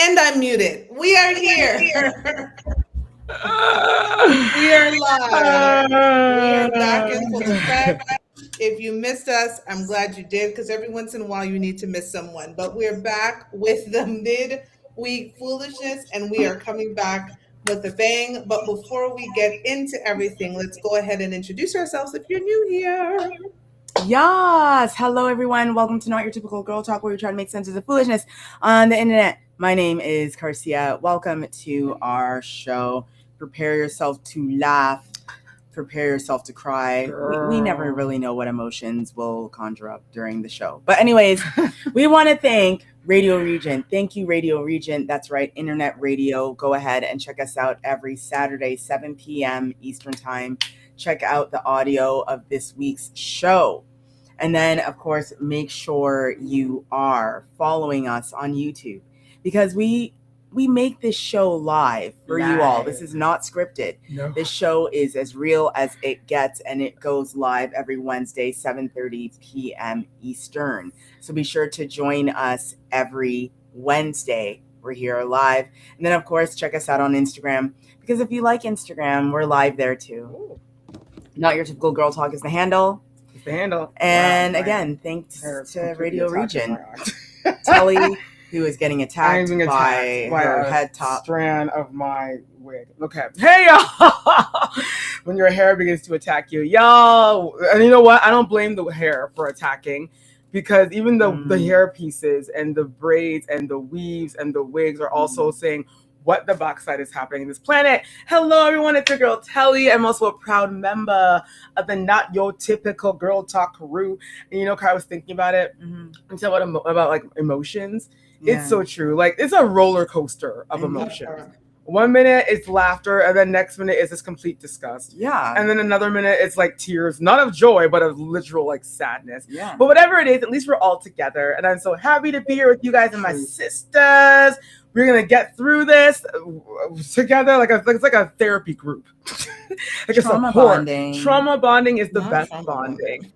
And I'm muted. We are here. We are live. We are back in full effect. If you missed us, I'm glad you did because every once in a while you need to miss someone. But we're back with the mid-week foolishness and we are coming back with a bang. But before we get into everything, let's go ahead and introduce ourselves if you're new here. Yes. Hello, everyone. Welcome to Not Your Typical Girl Talk, where we try to make sense of the foolishness on the internet. My name is Garcia. Welcome to our show. Prepare yourself to laugh. Prepare yourself to cry. We never really know what emotions will conjure up during the show. But anyways, we want to thank Radio Regent. Thank you, Radio Regent. That's right, Internet Radio. Go ahead and check us out every Saturday, 7 p.m. Eastern Time. Check out the audio of this week's show. And then, of course, make sure you are following us on YouTube because we make this show live for you all. This is not scripted. No. This show is as real as it gets, and it goes live every Wednesday, 7:30 p.m. Eastern. So be sure to join us every Wednesday. We're here live. And then, of course, check us out on Instagram because if you like Instagram, we're live there too. Ooh. Not Your Typical Girl Talk is the handle. It's the handle. And again, thanks to Radio Regent. Telly, who is getting attacked by her head top strand of my wig. Okay. Hey, y'all. When your hair begins to attack you. Y'all. And you know what? I don't blame the hair for attacking because even the hair pieces and the braids and the weaves and the wigs are also saying what the backside is happening in this planet. Hello, everyone. It's your girl, Telly. I'm also a proud member of the Not Your Typical Girl Talk crew. And you know, I was thinking about it. And so about like emotions. Yeah. It's so true. Like, it's a roller coaster of emotions. 1 minute it's laughter, and then next minute is this complete disgust. Yeah. And then another minute it's like tears, not of joy, but of literal like sadness. Yeah. But whatever it is, at least we're all together. And I'm so happy to be here with you guys and my sisters. We're gonna get through this together, it's like a therapy group, like trauma bonding. Trauma bonding is the best bonding.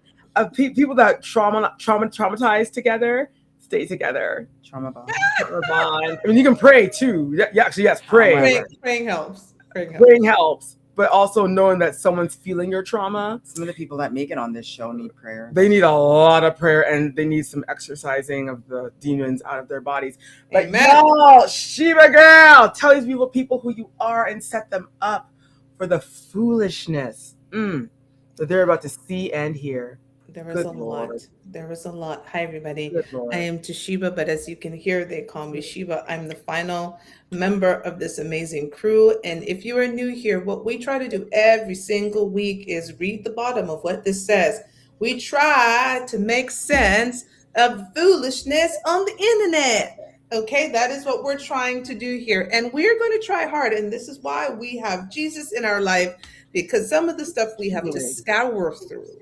People that traumatize together stay together. Trauma bond. I mean, you can pray too. Yeah, actually, yes, pray. Praying helps. Praying helps. But also knowing that someone's feeling your trauma. Some of the people that make it on this show need prayer. They need a lot of prayer and they need some exorcising of the demons out of their bodies. But y'all, Sheba girl, tell these people who you are and set them up for the foolishness that they're about to see and hear. There is a lot. There is a lot. Hi, everybody. I am Toshiba, but as you can hear, they call me Sheba. I'm the final member of this amazing crew. And if you are new here, what we try to do every single week is read the bottom of what this says. We try to make sense of foolishness on the internet. Okay, that is what we're trying to do here. And we're going to try hard. And this is why we have Jesus in our life, because some of the stuff we have to scour through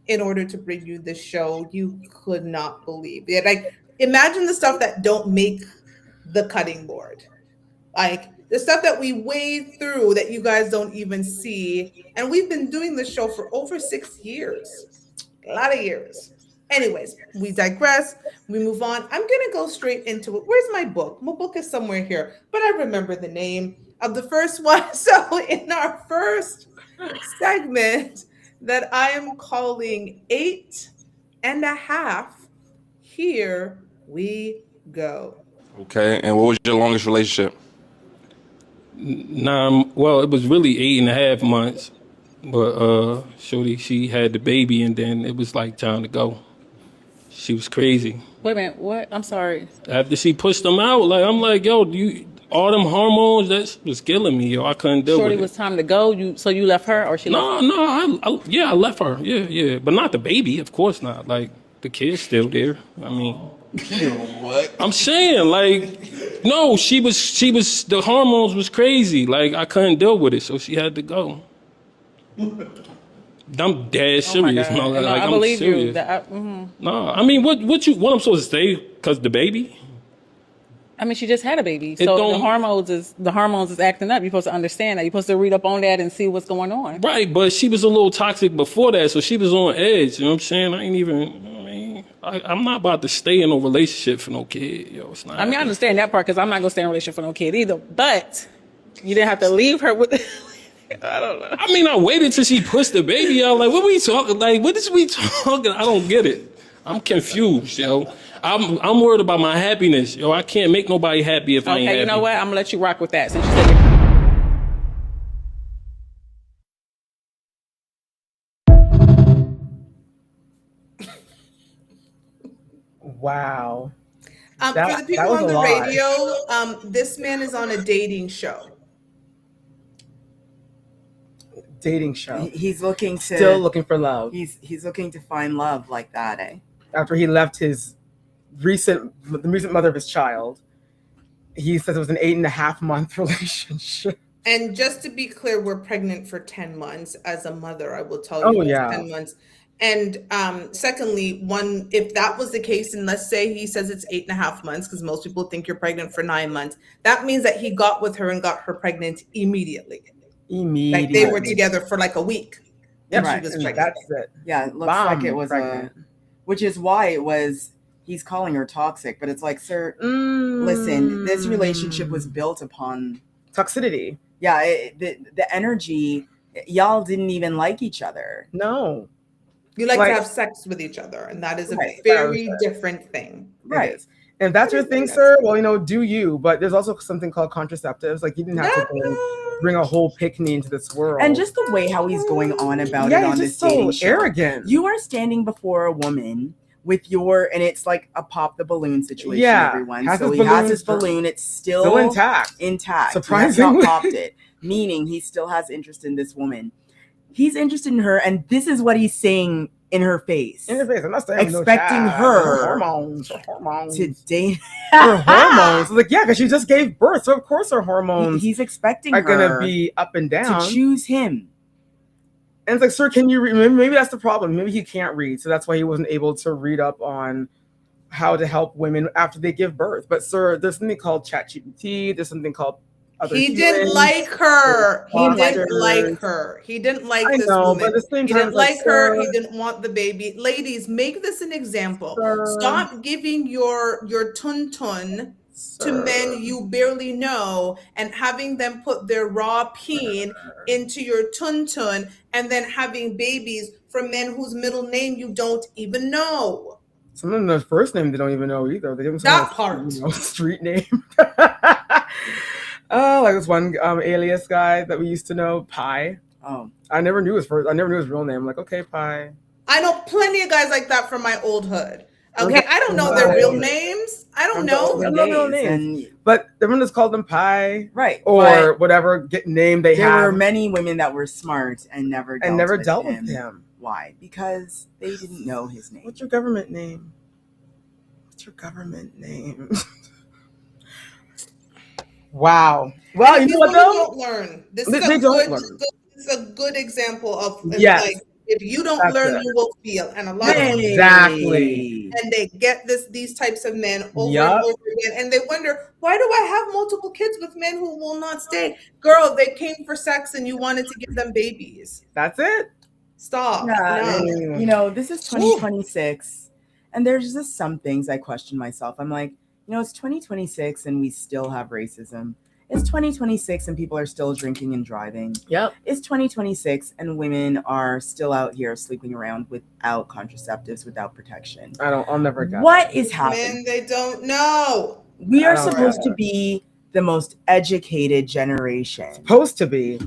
in order to bring you this show, you could not believe it. Like, imagine the stuff that don't make the cutting board. Like, the stuff that we wade through that you guys don't even see. And we've been doing this show for over 6 years. A lot of years. Anyways, we digress. We move on. I'm going to go straight into it. Where's my book? My book is somewhere here. But I remember the name of the first one. So in our first segment that I am calling 8.5, here we go. Okay, and what was your longest relationship? Well, it was really 8.5 months, but Shorty, she had the baby, and then it was like time to go. She was crazy. Wait a minute, what? I'm sorry. After she pushed them out, I'm like, yo, all them hormones, that was killing me, yo. I couldn't deal with it. Shorty, was time to go. So you left her, or she left? No, I left her. Yeah, but not the baby, of course not. Like, the kid's still there. I mean, what? I'm saying, like, no, she was. The hormones was crazy. Like, I couldn't deal with it, so she had to go. I'm dead serious. No, I believe you. No, I mean, what I'm supposed to stay because the baby? I mean, she just had a baby, so the hormones is acting up. You're supposed to understand that. You're supposed to read up on that and see what's going on. Right, but she was a little toxic before that, so she was on edge. You know what I'm saying? I ain't even. I mean, I'm not about to stay in a relationship for no kid, yo. It's not. I mean, I understand that part because I'm not gonna stay in a relationship for no kid either. But you didn't have to leave her with. I don't know. I mean, I waited till she pushed the baby out. Like, what we talking? Like, what is we talking? I don't get it. I'm confused, yo. I'm worried about my happiness, yo. I can't make nobody happy if I ain't happy. Okay, you know what? I'm gonna let you rock with that since you said it. Wow. For the people was on a the lot. radio, this man is on a dating show. Dating show. He's looking to Still looking for love. He's looking to find love like that, eh? After he left the recent mother of his child, he says it was an 8.5 month relationship. And just to be clear, we're pregnant for 10 months. As a mother, I will tell Oh, you, it's yeah. 10 months. And secondly, if that was the case, and let's say he says it's 8.5 months, because most people think you're pregnant for 9 months, that means that he got with her and got her pregnant immediately. Like they were together for like a week. Yeah, She was pregnant. that's it. Yeah, it looks Bam, like it was pregnant. which is why it was. He's calling her toxic, but it's like, sir, listen, this relationship was built upon toxicity. Yeah, the energy. Y'all didn't even like each other. No. You like to have sex with each other, and that is a very different thing. Right. And if that's your thing, sir, well, do you. But there's also something called contraceptives. Like, you didn't have to bring a whole picnic into this world. And just the way how he's going on about it on this dating show. Arrogant. You are standing before a woman with and it's like a pop the balloon situation, everyone. So he has his balloon. It's still intact. Surprisingly. He has not popped it. Meaning he still has interest in this woman. He's interested in her, and this is what he's saying in her face. In her face. I'm not saying expecting her hormones to date her hormones. Like, yeah, because she just gave birth, so of course her hormones he's expecting are her gonna be up and down. To choose him. And it's like, sir, can you read? Maybe that's the problem. Maybe he can't read, so that's why he wasn't able to read up on how to help women after they give birth. But sir, there's something called ChatGPT. There's something called He didn't like her. He didn't like her. He didn't like this woman. But at the same he time, didn't like her. He didn't want the baby. Ladies, make this an example. Stop giving your tun-tun to men you barely know and having them put their raw peen into your tun-tun and then having babies from men whose middle name you don't even know. Some of them, their first name they don't even know either. They give them that part. Street name. Oh, like this one alias guy that we used to know, Pi. Oh, I never knew his real name. I'm like, okay, Pi. I know plenty of guys like that from my old hood. Okay, I don't know their real names. I don't know their real names. But everyone just called them Pi, right? Or whatever name they have. There were many women that were smart and never dealt with him. Why? Because they didn't know his name. What's your government name? What's your government name? Wow. Well, you know what though? Don't learn. This is a good example of like, if you don't learn, you will feel. And a lot of exactly. And they get these types of men over and over again, and they wonder, why do I have multiple kids with men who will not stay? Girl, they came for sex, and you wanted to give them babies. That's it. Stop. Yeah, no. This is 2026, and there's just some things I question myself. I'm like, it's 2026 and we still have racism. It's 2026 and people are still drinking and driving. Yep. It's 2026 and women are still out here sleeping around without contraceptives, without protection. I'll never get what is happening. Men, they don't know. We are supposed to be the most educated generation. Supposed to be.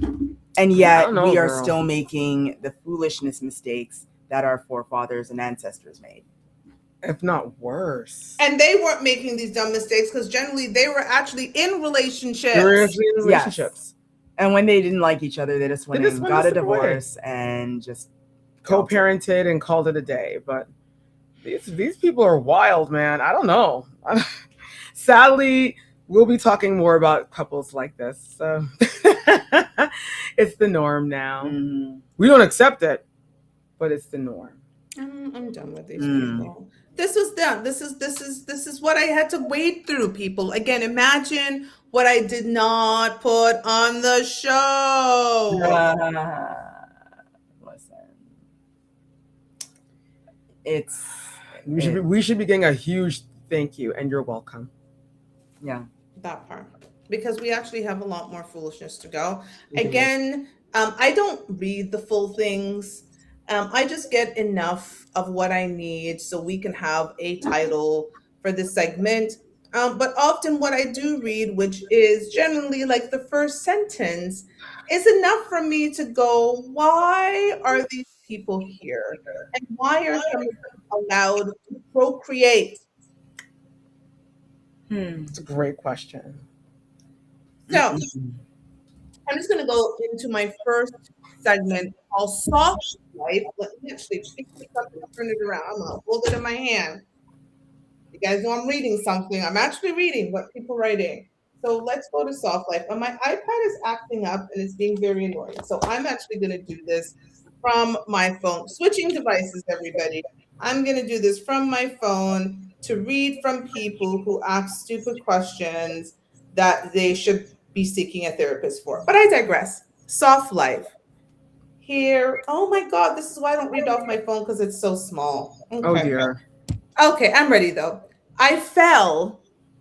And yet we are still making the foolishness mistakes that our forefathers and ancestors made. If not worse. And they weren't making these dumb mistakes because generally they were actually in relationships. They were actually in relationships. Yes. And when they didn't like each other, they just went and got a divorce and just co-parented and called it a day. But these people are wild, man. I don't know. Sadly, we'll be talking more about couples like this. So it's the norm now. Mm-hmm. We don't accept it, but it's the norm. I'm done with these people. This was them. This is what I had to wade through, people. Again, imagine what I did not put on the show. Listen, it's We should be getting a huge thank you, and you're welcome. Yeah. That part. Because we actually have a lot more foolishness to go. Mhm. Again, I don't read the full things. I just get enough of what I need so we can have a title for this segment. But often what I do read, which is generally like the first sentence, is enough for me to go, why are these people here? And why are some of them allowed to procreate? It's a great question. So I'm just going to go into my first segment called Soft Life. Let me actually pick this up and turn it around. I'm going to hold it in my hand. You guys know I'm reading something. I'm actually reading what people are writing. So let's go to Soft Life. And my iPad is acting up and it's being very annoying. So I'm actually going to do this from my phone. Switching devices, everybody. I'm going to do this from my phone to read from people who ask stupid questions that they should be seeking a therapist for. But I digress. Soft Life. Here. Oh my God. This is why I don't read off my phone because it's so small. Okay. Oh dear. Okay, I'm ready though. I fell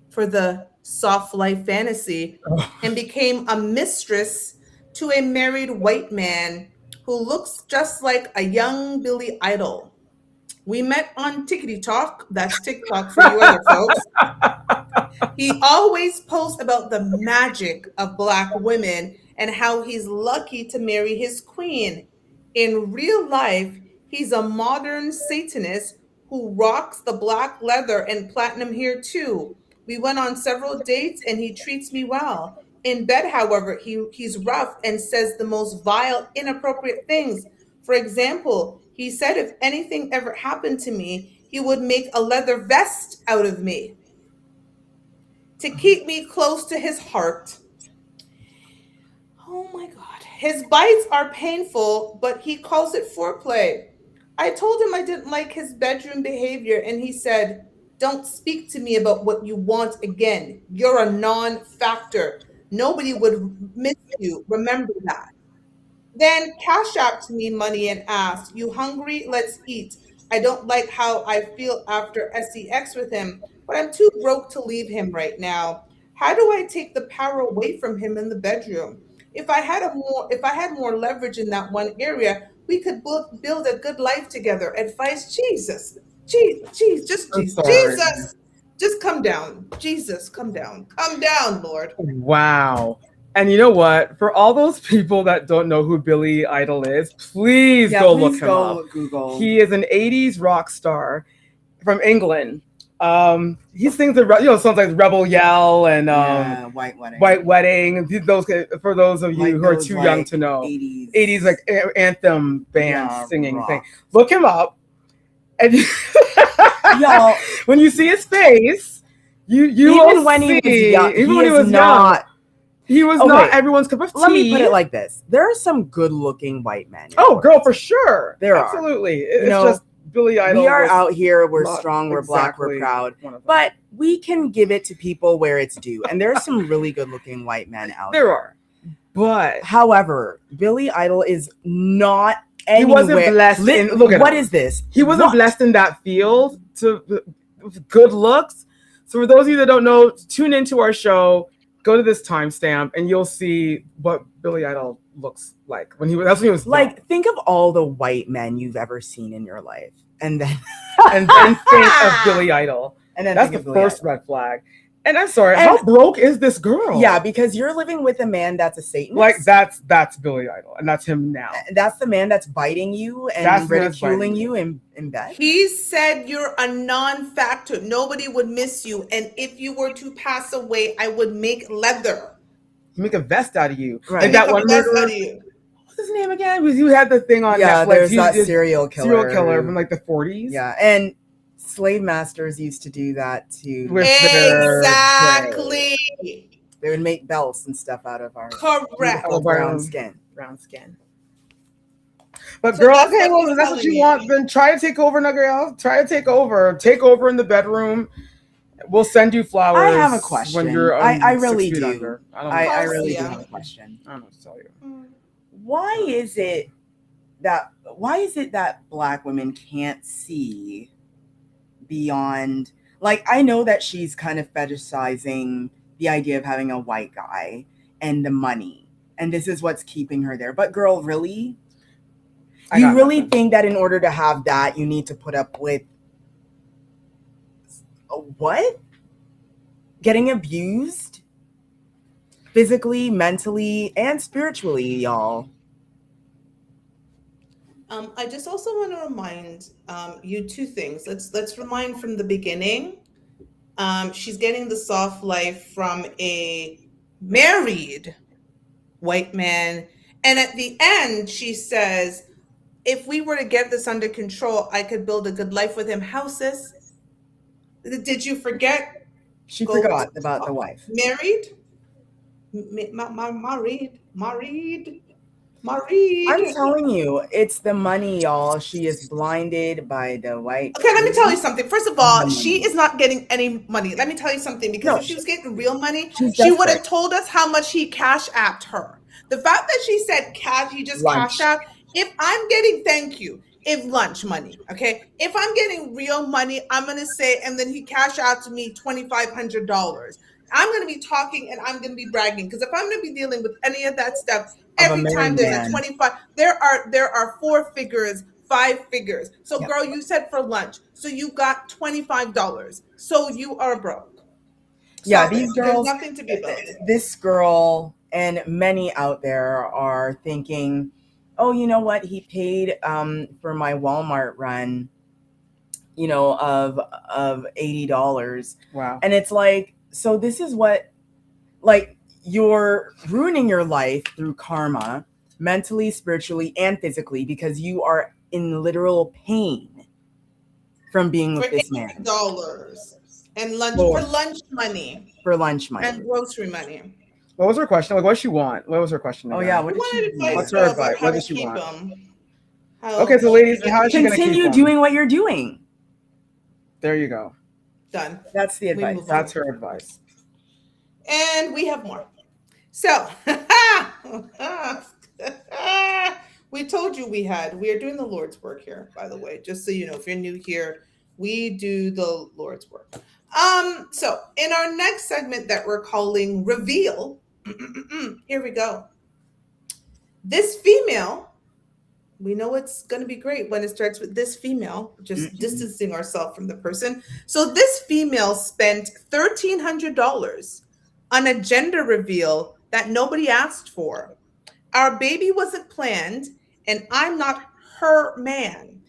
for the soft life fantasy and became a mistress to a married white man who looks just like a young Billy Idol. We met on Tickety Talk. That's TikTok for you other folks. He always posts about the magic of Black women and how he's lucky to marry his queen. In real life, he's a modern Satanist who rocks the black leather and platinum hair too. We went on several dates and he treats me well. In bed, however, he's rough and says the most vile, inappropriate things. For example, he said if anything ever happened to me, he would make a leather vest out of me to keep me close to his heart. Oh my God. His bites are painful, but he calls it foreplay. I told him I didn't like his bedroom behavior, and he said, "Don't speak to me about what you want again. You're a non factor. Nobody would miss you. Remember that." Then Cash apped me money and asked, "You hungry? Let's eat. I don't like how I feel after sex with him, but I'm too broke to leave him right now. How do I take the power away from him in the bedroom? If I had more leverage in that one area, we could build a good life together." Advice, Jesus. I'm sorry. Jesus. Just come down. Jesus, come down. Come down, Lord. Wow. And you know what? For all those people that don't know who Billy Idol is, please go look him up. Google. He is an 80s rock star from England. He sings the songs like Rebel Yell and White Wedding. White Wedding. Those for those of you Like who are those, too like, young to know. 80s like anthem band singing rock. thing. Look him up, and Y'all, when you see his face, you even will when see, he was young, even he when he is was not. young, he was Okay, not everyone's cup of tea. Let me put it like this: there are some good-looking white men. Oh, girl, for sure. There are. Absolutely. It's know, just Billy Idol. We are was out here. We're not strong. We're black. We're exactly proud. one of them. But we can give it to people where it's due, and there are some really good-looking white men out there are. But however, Billy Idol is not. he wasn't blessed. What is this? He wasn't blessed in that field to good looks. So for those of you that don't know, tune into our show. Go to this timestamp, and you'll see what Billy Idol looks like that's when he was like. young. Think of all the white men you've ever seen in your life, and then and then think of Billy Idol, and then that's the first red flag. And I'm sorry, And- how broke is this girl? Yeah, because you're living with a man that's a Satanist. Like that's Billy Idol, and that's him now. That's the man that's biting you and That's the man that's ridiculing biting you in bed. He said you're a non-factor. Nobody would miss you. And if you were to pass away, I would make leather. Make a vest out of you. Right. Like that Make a one vest murderer. out of you. What's his name again? You had the thing on Yeah, Netflix. there's that He's serial killer. Serial killer from like the 40s. Yeah, and slave masters used to do that too. With their Exactly. They would make belts and stuff out of our Correct. beautiful brown skin. Brown skin. But So girl, that's okay, what well, he's if that's what telling you you. want, then try to take over, Nuggerel. Try to take over. Take over in the bedroom. We'll send you flowers. I have a question. When you're I 6 really feet do. under. I really do Yeah. have a question. I don't know what to tell you. Why is it that Black women can't see beyond, like, I know that she's kind of fetishizing the idea of having a white guy and the money, and this is what's keeping her there. But girl, really? You really think that in order to have that, you need to put up with what? Getting abused? Physically, mentally, and spiritually, y'all. I just also want to remind you two things. Let's remind from the beginning. She's getting the soft life from a married white man, and at the end, she says, "If we were to get this under control, I could build a good life with him." How, sis? Did you forget? She forgot about the wife. Married. Married. I'm telling you, it's the money, y'all. She is blinded by the white. Okay, let me tell you something. First of all, she is not getting any money. Let me tell you something, because if she was getting real money, she would have told us how much he cash apped her. The fact that she said he just cash out. If I'm getting, thank you, if lunch money, okay? If I'm getting real money, I'm going to say, and then he cash out to me $2,500. I'm going to be talking and I'm going to be bragging, because if I'm going to be dealing with any of that stuff, every time there's a 25, there are 4 figures, 5 figures. So girl, you said for lunch, so you got $25. So you are broke. Yeah, these girls, there's nothing to be about. This girl and many out there are thinking, oh, you know what? He paid for my Walmart run, you know, of $80. Wow. And it's like, so this is what, like, you're ruining your life through karma, mentally, spiritually, and physically, because you are in literal pain from being with this man. $80 and lunch for lunch money. For lunch money. And grocery money. What was her question? Like, what did she want? What was her question? Oh, yeah. What did she want? What's her advice? What did she want? Okay, so ladies, how is she going to continue doing what you're doing? There you go. Done. That's the advice. That's her advice. And we have more. So, we told you we are doing the Lord's work here, by the way, just so you know, if you're new here, we do the Lord's work. So in our next segment that we're calling Reveal, here we go. This female, we know it's going to be great when it starts with this female, just distancing ourselves from the person. So this female spent $1,300 on a gender reveal that nobody asked for. Our baby wasn't planned, and I'm not her man.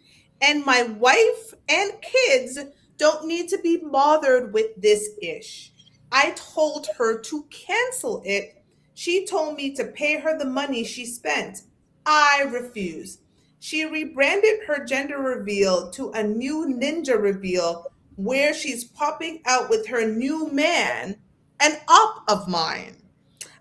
And my wife and kids don't need to be bothered with this ish. I told her to cancel it. She told me to pay her the money she spent. I refuse. She rebranded her gender reveal to a new ninja reveal where she's popping out with her new man, an op of mine.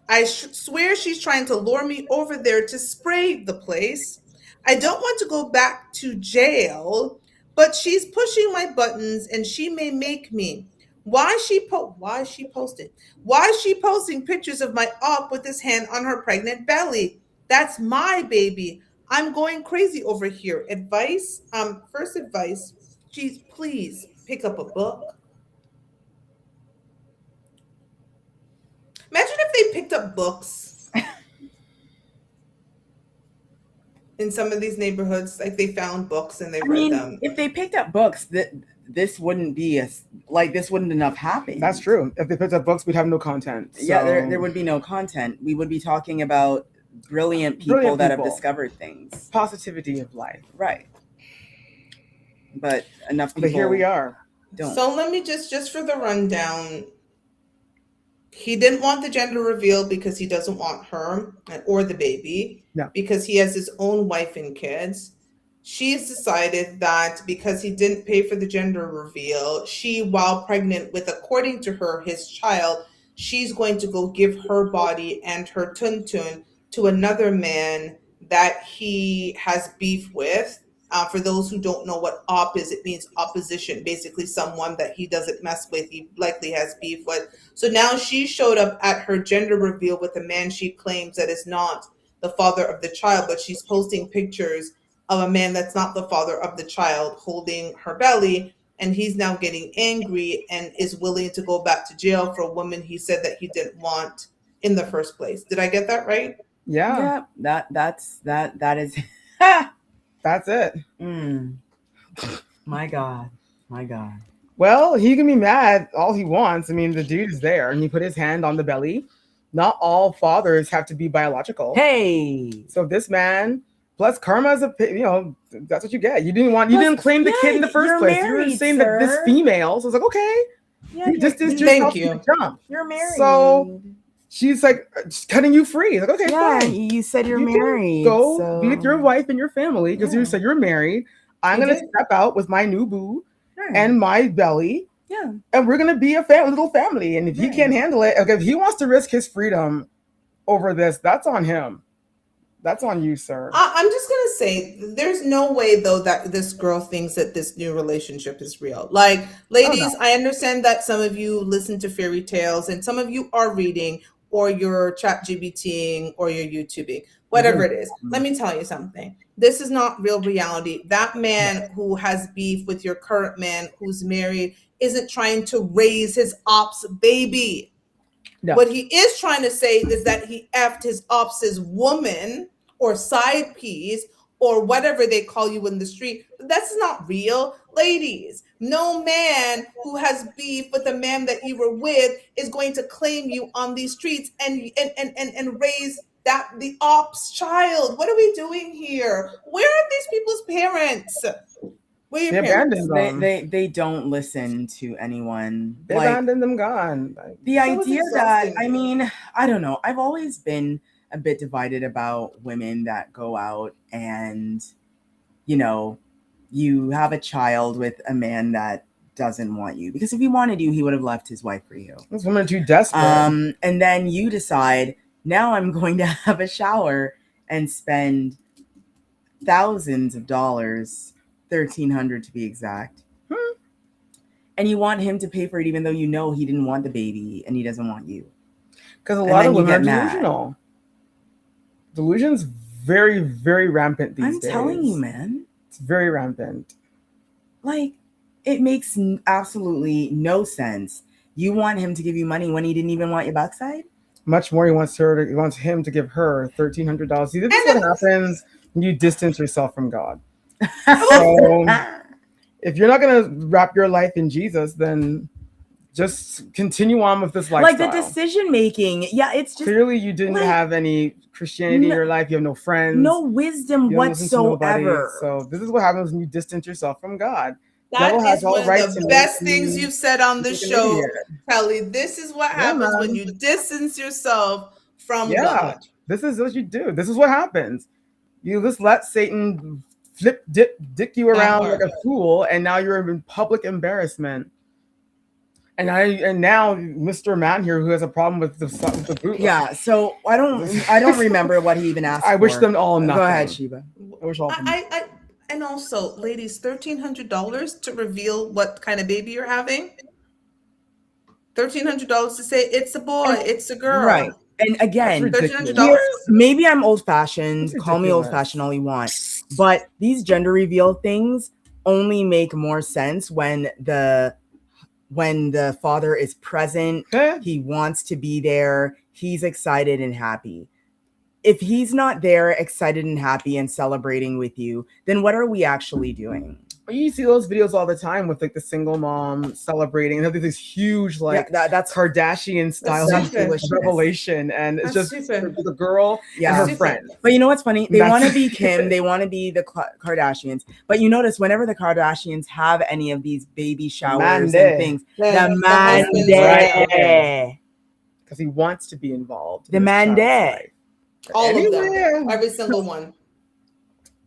I swear she's trying to lure me over there to spray the place. I don't want to go back to jail, but she's pushing my buttons and she may make me. Why is she posting pictures of my op with his hand on her pregnant belly? That's my baby. I'm going crazy over here. Advice, first advice, geez, please pick up a book. Imagine if they picked up books in some of these neighborhoods, like they found books and they read them. If they picked up books, this wouldn't be this wouldn't enough happen. That's true. If they picked up books, we'd have no content. So. Yeah, there would be no content. We would be talking about brilliant people that have discovered things. Positivity of life. Right. But enough people. But here we are. Don't. So let me just for the rundown. He didn't want the gender reveal because he doesn't want her or the baby, because he has his own wife and kids. She's decided that because he didn't pay for the gender reveal, she, while pregnant with, according to her, his child, she's going to go give her body and her tuntun to another man that he has beef with. For those who don't know what op is, it means opposition, basically someone that he doesn't mess with, he likely has beef with. So now she showed up at her gender reveal with a man she claims that is not the father of the child, but she's posting pictures of a man that's not the father of the child holding her belly. and he's now getting angry and is willing to go back to jail for a woman he said that he didn't want in the first place. Did I get that right? Yeah. Yeah, that is That's it. My God. Well, he can be mad all he wants. I mean, the dude is there and he put his hand on the belly. Not all fathers have to be biological. Hey. So this man, plus karma is that's what you get. You didn't claim the kid in the first place. You were saying that this female. So it's like, okay, you distanced yourself from the jump. You're married. So she's like just cutting you free. Like, okay, fine. You said you're married. Go be with your wife and your family because you said you're married. I'm gonna step out with my new boo and my belly. Yeah. And we're gonna be a little family. And if he can't handle it, okay, if he wants to risk his freedom over this, that's on him. That's on you, sir. I'm just gonna say, there's no way though that this girl thinks that this new relationship is real. Like, ladies, I understand that some of you listen to fairy tales and some of you are reading or you're chat GBTing or you're YouTubing, whatever it is. Let me tell you something. This is not real reality. That man who has beef with your current man who's married isn't trying to raise his ops baby. No. What he is trying to say is that he effed his ops' woman or side piece or whatever they call you in the street. That's not real. Ladies, no man who has beef with the man that you were with is going to claim you on these streets and raise the ops child. What are we doing here? Where are these people's parents? They abandoned them. They don't listen to anyone. They abandoned them, gone. The idea that, I mean, I don't know. I've always been a bit divided about women that go out and, you have a child with a man that doesn't want you. Because if he wanted you, he would have left his wife for you. Those women are too desperate. And then you decide, now I'm going to have a shower and spend thousands of dollars, $1,300 to be exact. And you want him to pay for it even though you know he didn't want the baby and he doesn't want you. Because a lot of women are delusional. Delusion's very, very rampant these days. I'm telling you, man. It's very rampant. Like, it makes absolutely no sense. You want him to give you money when he didn't even want your backside? Much more, he wants him to give her $1,300. See, this is what happens when you distance yourself from God. So, if you're not going to wrap your life in Jesus, then just continue on with this lifestyle. Like the decision making. Yeah, it's just clearly you didn't have any Christianity in your life. You have no friends, no wisdom whatsoever. So this is what happens when you distance yourself from God. That is one of the best things you've said on the show, Kelly. This is what happens when you distance yourself from God. This is what you do. This is what happens. You just let Satan dick you around like a fool, and now you're in public embarrassment. And now Mr. Man here who has a problem with the boot. Yeah, so I don't remember what he even asked. I wish them all nothing. Go ahead, Sheba. I wish all. And also, ladies, $1,300 to reveal what kind of baby you're having. $1,300 to say it's a boy, it's a girl. Right. And again, $1,300. Maybe I'm old-fashioned. Call me old-fashioned all you want. But these gender reveal things only make more sense when the father is present. He wants to be there. He's excited and happy. If he's not there, excited and happy and celebrating with you, then what are we actually doing? You see those videos all the time with like the single mom celebrating and have this huge that's Kardashian style revelation, and it's just the girl and her friend. But you know what's funny? They want to be Kim, they want to be the Kardashians. But you notice whenever the Kardashians have any of these baby showers and things, the man there, because he wants to be involved. The man there. All of them. Every single one.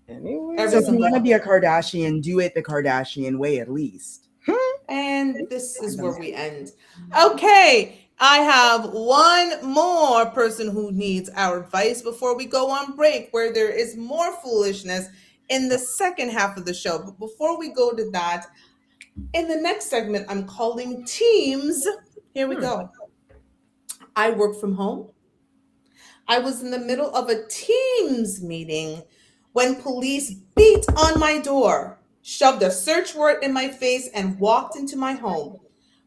Anyway. So if you want to be a Kardashian, do it the Kardashian way at least. And this is where we end. Okay. I have one more person who needs our advice before we go on break, where there is more foolishness in the second half of the show. But before we go to that, in the next segment, I'm calling teams. Here we go. I work from home. I was in the middle of a Teams meeting when police beat on my door. shoved a search warrant in my face, and walked into my home.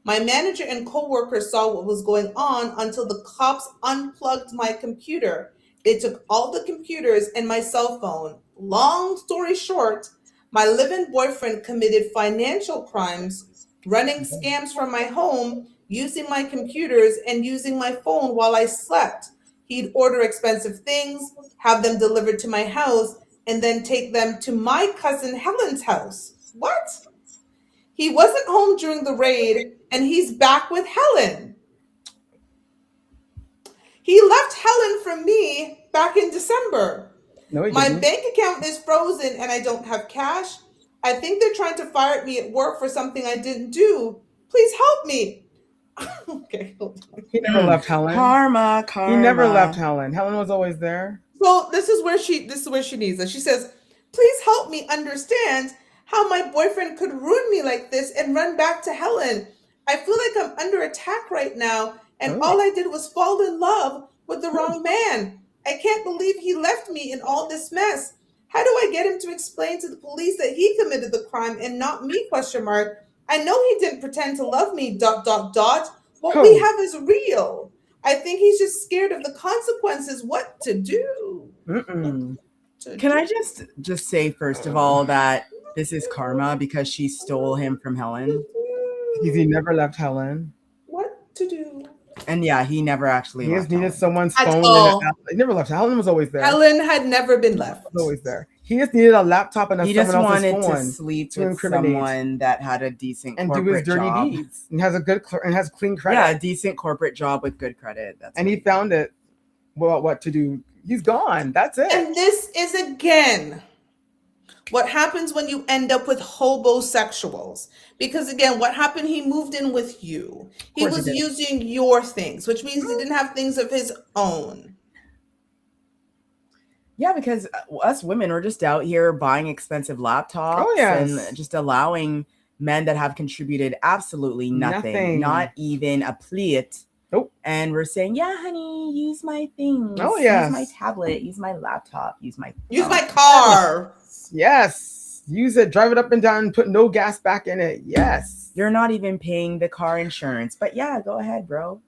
My manager and coworkers saw what was going on until the cops unplugged my computer. They took all the computers and my cell phone. Long story short, my live-in boyfriend committed financial crimes, running scams from my home, using my computers, and using my phone while I slept. He'd order expensive things, have them delivered to my house, and then take them to my cousin Helen's house. What? He wasn't home during the raid, and he's back with Helen. He left Helen for me back in December. No, he My didn't. bank account is frozen and I don't have cash. I think they're trying to fire me at work for something I didn't do. Please help me. Okay, hold on. He never left Helen. Karma. He never left Helen. Helen was always there. So this is where she needs it. She says, please help me understand how my boyfriend could ruin me like this and run back to Helen. I feel like I'm under attack right now, and all I did was fall in love with the wrong man. I can't believe he left me in all this mess. How do I get him to explain to the police that he committed the crime and not me, ? I know he didn't pretend to love me, ... What we have is real. I think he's just scared of the consequences. What to do? Can I just say, first of all, that this is karma because she stole him from Helen? Because he never left Helen. What to do? And yeah, he never actually He left just needed Helen. someone's At phone. all. He never left. Helen was always there. Helen had never been left. Was always there. He just needed a laptop and He just someone else's wanted phone to sleep to with incriminate someone that had a decent and do corporate his dirty job. deeds and has a good and has clean credit. Yeah, a decent corporate job with good credit. That's and he found it. Well, what to do? He's gone. That's it. And this is again what happens when you end up with hobosexuals. Because again, what happened? He moved in with you. He was using your things, which means he didn't have things of his own. Yeah, because us women are just out here buying expensive laptops and just allowing men that have contributed absolutely nothing. Not even a plate. Nope. And we're saying, yeah, honey, use my things. Oh, yes. Use my tablet. Use my laptop. Use my car. Yes. Use it. Drive it up and down and put no gas back in it. Yes. You're not even paying the car insurance. But yeah, go ahead, bro.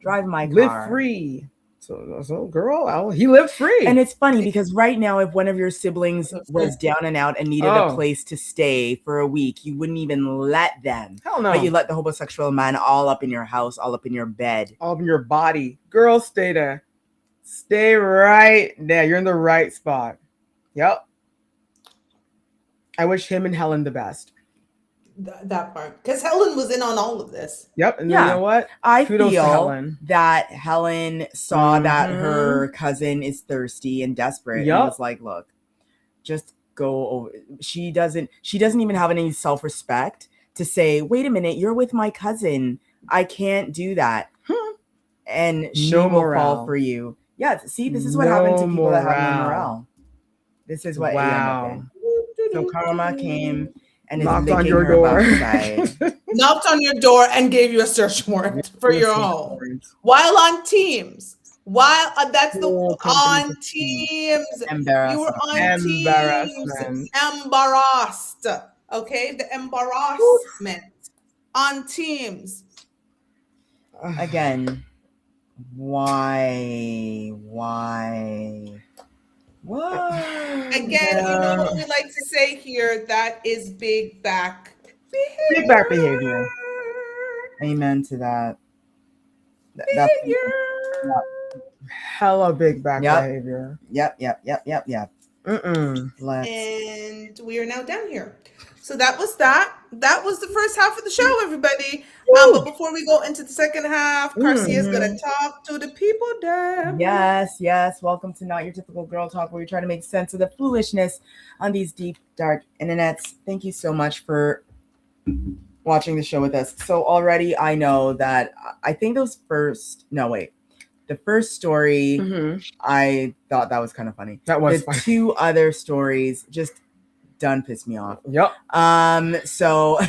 Drive my car. Live free. So girl, he lived free. And it's funny because right now, if one of your siblings was down and out and needed a place to stay for a week, you wouldn't even let them. Hell no. But you let the homosexual man all up in your house, all up in your bed. All up in your body. Girl, stay there. Stay right there. You're in the right spot. Yep. I wish him and Helen the best. That part. Because Helen was in on all of this. Yep. And you know what? I Kudos to feel Helen. that Helen saw that her cousin is thirsty and desperate and was like, look, just go over. She doesn't even have any self-respect to say, wait a minute, you're with my cousin. I can't do that. And she will fall for you. Yeah, see, this is what happened to people that have no morale. This is what it ended up in. So karma came and knocked on your door. Knocked on your door and gave you a search warrant for your home. While on Teams. While that's the on Teams. You were on Teams. Embarrassed. Okay, the embarrassment on Teams. Again, why? What? Again, you know what we like to say here, that is big back behavior. Big back behavior. Amen to that. That's hella big back behavior. Yep. And we are now down here. So that was that. That was the first half of the show, everybody. But before we go into the second half, Garcia is going to talk to the people down. Yes. Welcome to Not Your Typical Girl Talk, where we try to make sense of the foolishness on these deep, dark internets. Thank you so much for watching the show with us. So already I know that I think the first story, I thought that was kind of funny. That was the funny. Two other stories just done pissed me off. Yep. So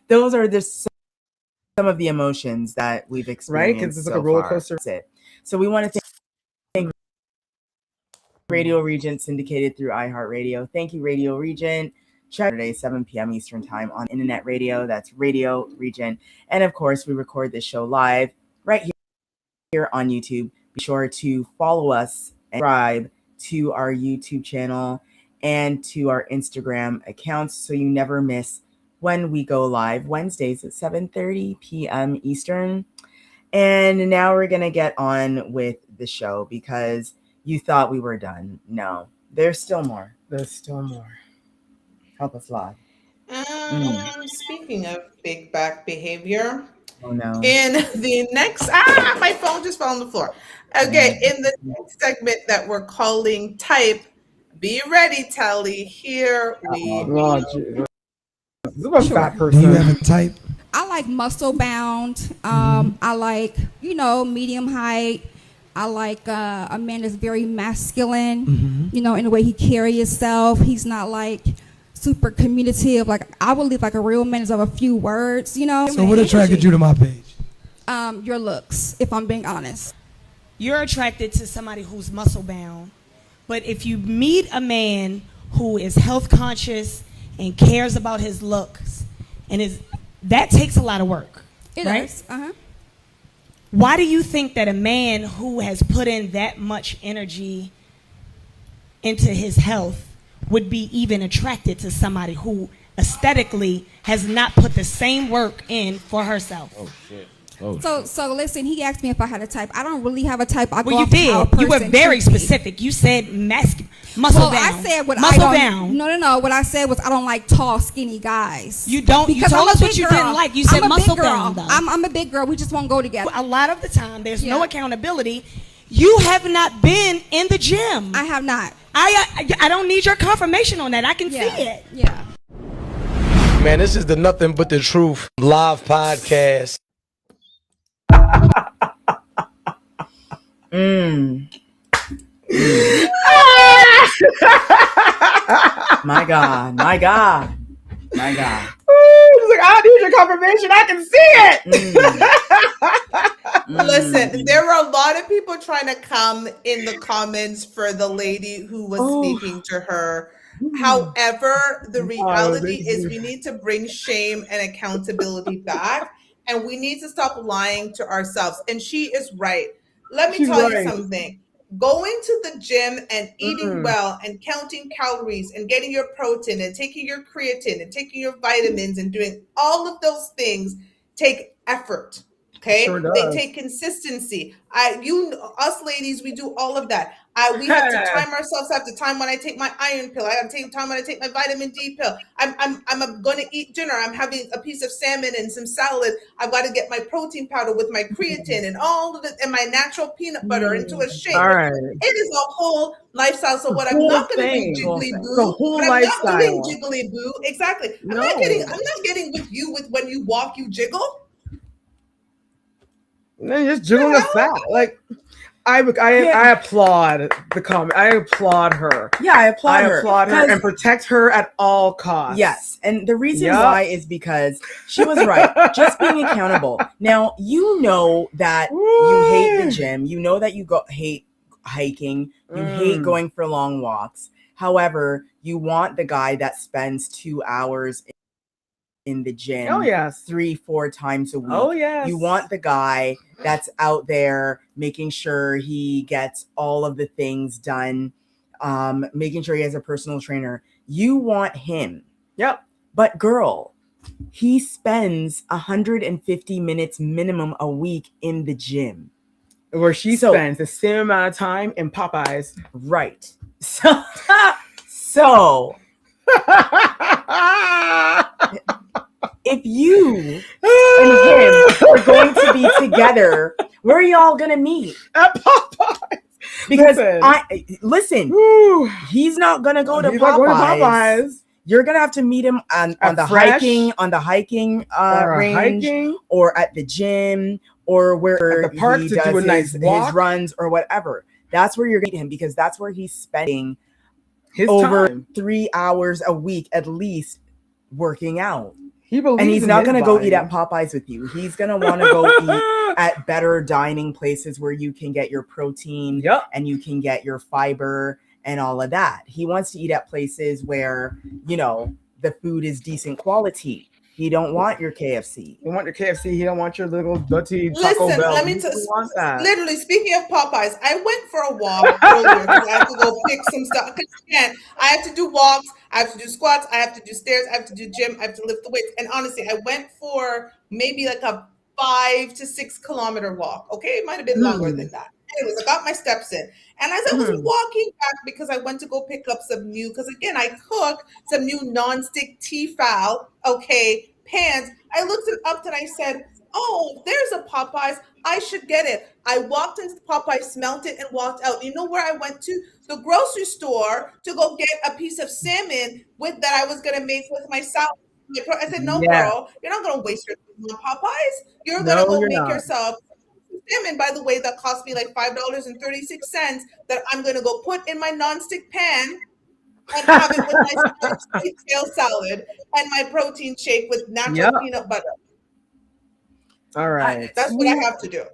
those are just some of the emotions that we've experienced. Right? Because it's like a roller coaster. So we want to thank Radio Regent, syndicated through iHeartRadio. Thank you, Radio Regent. Saturday, 7 p.m. Eastern Time on Internet Radio. That's Radio Region. And of course, we record this show live right here on YouTube. Be sure to follow us and subscribe to our YouTube channel and to our Instagram accounts so you never miss when we go live Wednesdays at 7:30 p.m. Eastern. And now we're going to get on with the show because you thought we were done. No, there's still more. There's still more. Help us, Lord. Speaking of big back behavior, Oh, no. in the next, my phone just fell on the floor. Okay, in the next segment that we're calling Type, be ready, Tally. Here we go. This is a fat person. Do you have a type? I like muscle bound. I like, medium height. I like a man that's very masculine, in the way he carries himself. He's not like super communicative. Like I believe like a real man is of a few words, So what attracted you to my page? Your looks, if I'm being honest. You're attracted to somebody who's muscle bound. But if you meet a man who is health conscious and cares about his looks, that takes a lot of work. It right? does. Why do you think that a man who has put in that much energy into his health would be even attracted to somebody who aesthetically has not put the same work in for herself? Oh, shit. So listen, he asked me if I had a type. I don't really have a type. Well, you did. You were very specific. You said muscle bound. I said what muscle I don't. bound. No. What I said was I don't like tall, skinny guys. You don't. Because you told I'm a us what big you girl. didn't like. You said I'm a muscle big girl. bound. Though. I'm a big girl. We just won't go together. A lot of the time, there's no accountability. You have not been in the gym. I have not. I don't need your confirmation on that. I can see it. Yeah. Man, this is the Nothing But the Truth live podcast. My God. He's like, I don't need your confirmation. I can see it. Listen, there were a lot of people trying to come in the comments for the lady who was speaking to her. However, the reality is we need to bring shame and accountability back, and we need to stop lying to ourselves. And she is right. Let me tell you something. Going to the gym and eating well and counting calories and getting your protein and taking your creatine and taking your vitamins and doing all of those things take effort. Okay, Sure does. They take consistency. Us ladies, we do all of that. We have to time ourselves. I have to time when I take my iron pill. I have to take time when I take my vitamin D pill. I'm going to eat dinner. I'm having a piece of salmon and some salad. I've got to get my protein powder with my creatine and all of it and my natural peanut butter into a shake. All right. It is a whole lifestyle. So what I'm not going to do jiggly boo. The whole but I'm lifestyle. not doing jiggly boo. Exactly. I'm not getting with you with when you walk, you jiggle. Then just jiggling the fat. Like I applaud the comment. I applaud her. Yeah, I applaud her and protect her at all costs. Yes, and the reason why is because she was right. Just being accountable. Now, you know that you hate the gym. You know that you hate hiking. You hate going for long walks. However, you want the guy that spends 2 hours in the gym 3-4 times a week. Oh yes. You want the guy that's out there making sure he gets all of the things done, making sure he has a personal trainer. You want him. Yep. But girl, he spends 150 minutes minimum a week in the gym. Where she spends the same amount of time in Popeyes. Right. So if you and him are going to be together, where are y'all gonna meet? At Popeyes. Because listen, he's not gonna go to Popeyes. You're gonna have to meet him on the hiking range, or at the gym, or where at the park he to does do a nice walk. his runs or whatever. That's where you're gonna meet him, because that's where he's spending his over time. 3 hours a week at least working out. And he's not going to go eat at Popeyes with you. He's going to want to go eat at better dining places where you can get your protein and you can get your fiber and all of that. He wants to eat at places where, the food is decent quality. He don't want your KFC. You want your KFC. He don't want your little dirty Taco Listen, Bell. let me He doesn't want that. literally, speaking of Popeyes, I went for a walk earlier because I have to go pick some stuff. Because again, I have to do walks, I have to do squats, I have to do stairs, I have to do gym, I have to lift the weights. And honestly, I went for maybe like a 5 to 6 kilometer walk. Okay, it might have been longer than that. Anyways, I got my steps in. And as I was walking back, because I went to go pick up some new, because again, I cook some new non-stick Tefal, okay, pans. I looked it up and I said, oh, there's a Popeyes. I should get it. I walked into Popeyes, smelt it, and walked out. You know where I went to? The grocery store to go get a piece of salmon that I was going to make with my salad. I said, no, girl, you're not going to waste your time on Popeyes. You're going to go make yourself salmon, by the way, that cost me like $5.36 that I'm going to go put in my nonstick pan and have it with my sweet kale salad and my protein shake with natural peanut butter. All right. That's what I have to do.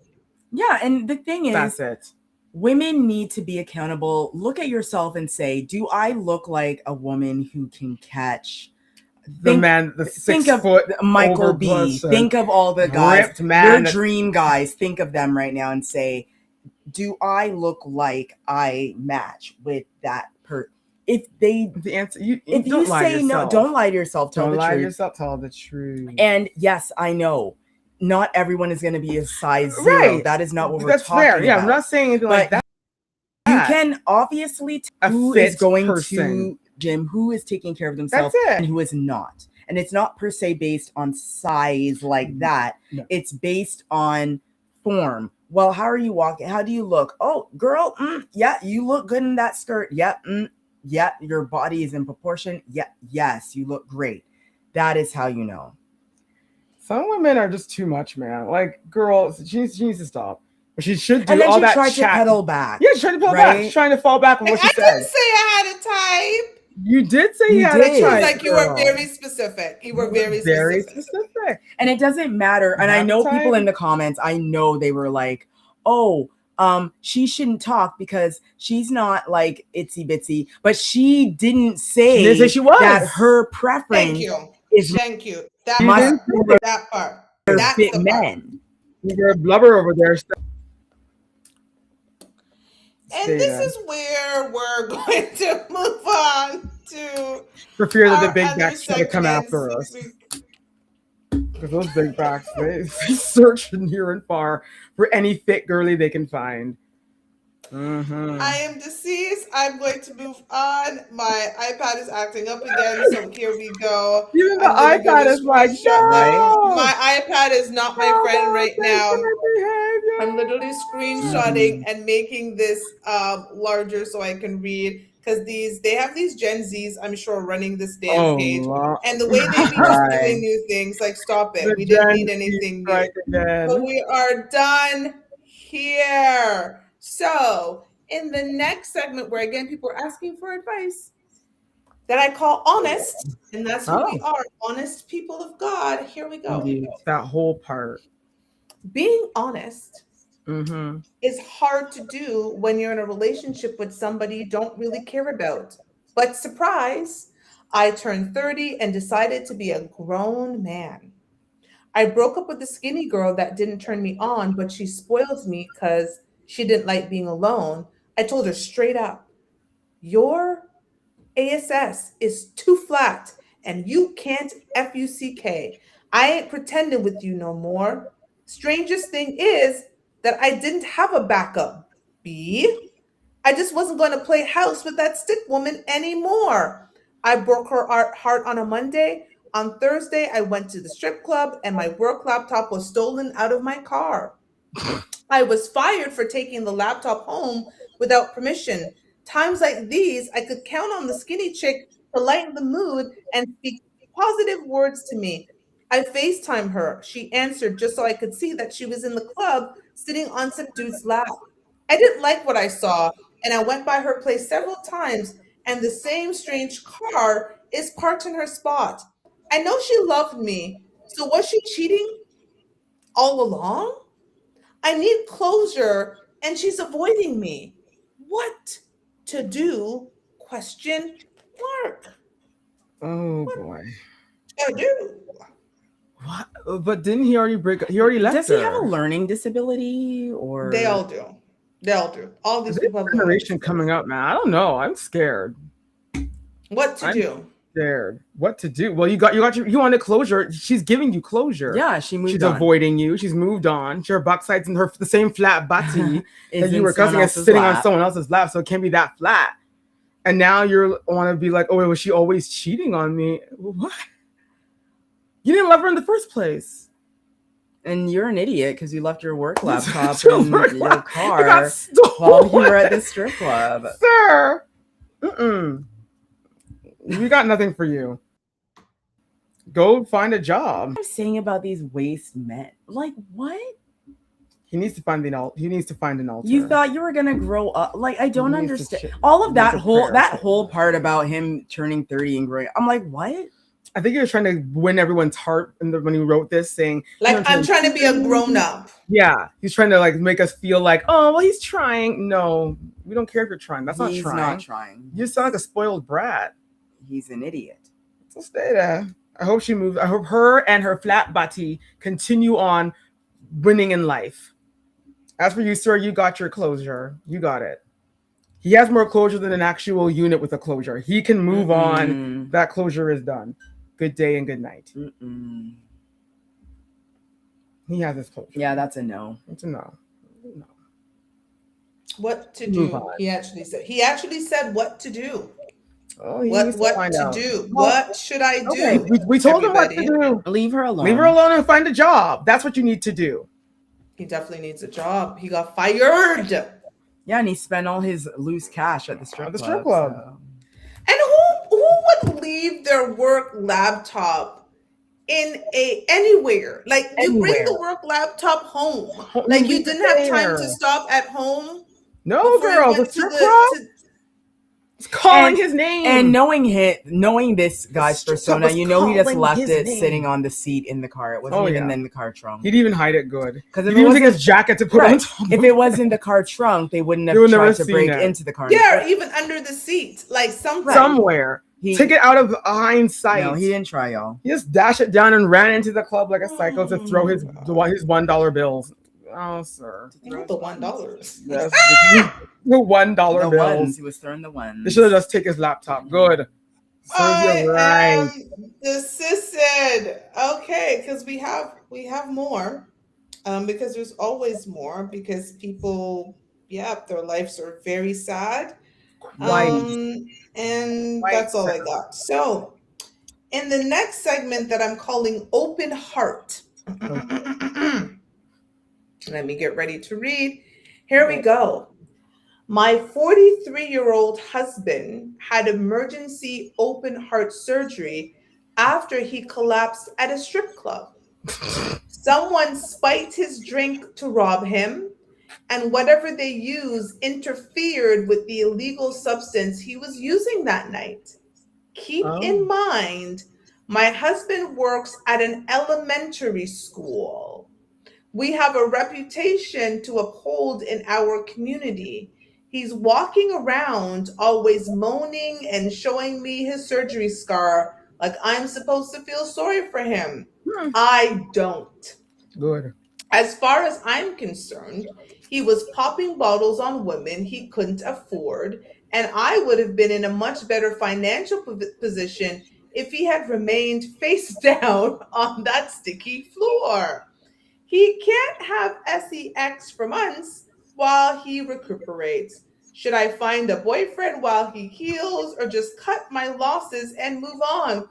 Yeah, and the thing is, that's it. Women need to be accountable. Look at yourself and say, do I look like a woman who can catch the 6 foot Michael B. Think of all the guys, your dream guys. Think of them right now and say, do I look like I match with that person? If they, the answer, if you say no, don't lie to yourself. Tell the truth. Don't lie to yourself. Tell the truth. And yes, I know not everyone is going to be a size 0. Right. That is not what we're talking about. Yeah, I'm not saying anything like that. You can obviously tell who is going to gym, who is taking care of themselves, and who is not. And it's not per se based on size like that. No. It's based on form. Well, how are you walking? How do you look? Oh, girl, yeah, you look good in that skirt. Yeah, yeah, your body is in proportion. Yeah, yes, you look great. That is how you know. Some women are just too much, man. Like, girl, she needs to stop. She should do and then all that tried to pedal back. Yeah, she's trying to pedal back. She's trying to fall back on what she said. I didn't say I had a type. You did say you had a type. Like, you were very specific. You were very specific. And it doesn't matter. And I know people in the comments, I know they were like, oh, she shouldn't talk because she's not like itsy bitsy. But she didn't say she was. That her preference is Thank you. That part. That's fit the men. You're a blubber over there. And this is where we're going to move on to. For fear that the big backs try to come after us. Because those big backs, they search near and far for any fit girly they can find. I am deceased. I'm going to move on. My iPad is acting up again, so here we go. Even the iPad is like, no! My iPad is not my friend right now. I'm literally screenshotting and making this larger so I can read, because they have these Gen Zs, I'm sure, running this damn page. And the way they be just doing new things, like, stop it. We didn't need anything new. But we are done here. So, in the next segment, where again people are asking for advice that I call honest, and that's who we are, honest people of God. Here we go. Indeed. That whole part. Being honest is hard to do when you're in a relationship with somebody you don't really care about. But surprise, I turned 30 and decided to be a grown man. I broke up with a skinny girl that didn't turn me on, but she spoiled me because she didn't like being alone. I told her straight up, your ASS is too flat and you can't FUCK. I ain't pretending with you no more. Strangest thing is that I didn't have a backup B. I just wasn't going to play house with that stick woman anymore. I broke her heart on a Monday. On Thursday, I went to the strip club and my work laptop was stolen out of my car. I was fired for taking the laptop home without permission. Times like these, I could count on the skinny chick to lighten the mood and speak positive words to me. I FaceTimed her. She answered just so I could see that she was in the club sitting on some dude's lap. I didn't like what I saw, and I went by her place several times, and the same strange car is parked in her spot. I know she loved me, so was she cheating all along? I need closure, and she's avoiding me. What to do? Question mark. Oh boy. I do. What? But didn't he already break up? He already left. Does he have a learning disability or? They all do. They all do. All these people have generation coming up, man. I don't know. I'm scared. What to do? Scared. What to do? Well, you wanted closure. She's giving you closure. Yeah, she's on. Avoiding you. She's moved on. Her backside's in the same flat body that you were cussing and sitting on someone else's lap, so it can't be that flat. And now you want to be like, oh, wait, was she always cheating on me? What? You didn't love her in the first place. And you're an idiot because you left your work laptop in your car while you were at the strip club. Sir, we got nothing for you. Go find a job. I'm saying about these waste men. Like, what? He needs to find an altar. You thought you were gonna grow up. Like, I don't understand. All of that whole part about him turning 30 and growing up. I'm like, what? I think he was trying to win everyone's heart when he wrote this, saying, like, I'm trying to be a grown-up. Yeah, he's trying to like make us feel like, oh, well, he's trying. No, we don't care if you're trying. That's not trying. He's not trying. You sound like a spoiled brat. He's an idiot. So stay there. I hope she moves. I hope her and her flat body continue on winning in life. As for you, sir, you got your closure. You got it. He has more closure than an actual unit with a closure. He can move on. That closure is done. Good day and good night. He has his closure. Yeah, that's a no. It's a no. What to do? He actually said what to do. Oh, what to do? What should I do? Okay. We told him what to do. Leave her alone. Leave her alone and find a job. That's what you need to do. He definitely needs a job. He got fired. Yeah, and he spent all his loose cash at the strip club. So. And who would leave their work laptop in anywhere? Like, you bring the work laptop home. Like, you didn't have time to stop at home. No, girl, the strip club. It's calling his name. And knowing this guy's persona, you know he just left it sitting on the seat in the car. It wasn't even in the car trunk. He didn't even hide it good. Because he didn't take his jacket to put on top. If it was in the car trunk, they wouldn't have tried to break into the car. Yeah, or even under the seat, like somewhere. Take it out of hindsight. No, he didn't try, y'all. He just dashed it down and ran into the club like a psycho to throw his $1 bills. Oh, sir. The $1. Yes, the $1 bills. He was throwing the ones. They should have just taken his laptop. Good. I am desisted. Okay, because we have more. Because there's always more. Because people, their lives are very sad. And that's all I got. So, in the next segment that I'm calling Open Heart. Let me get ready to read. Here we go. My 43-year-old husband had emergency open heart surgery after he collapsed at a strip club. Someone spiked his drink to rob him, and whatever they used interfered with the illegal substance he was using that night. Keep in mind, my husband works at an elementary school. We have a reputation to uphold in our community. He's walking around always moaning and showing me his surgery scar like I'm supposed to feel sorry for him. I don't. Good. As far as I'm concerned, he was popping bottles on women he couldn't afford, and I would have been in a much better financial position if he had remained face down on that sticky floor. He can't have sex for months while he recuperates. Should I find a boyfriend while he heals or just cut my losses and move on? ?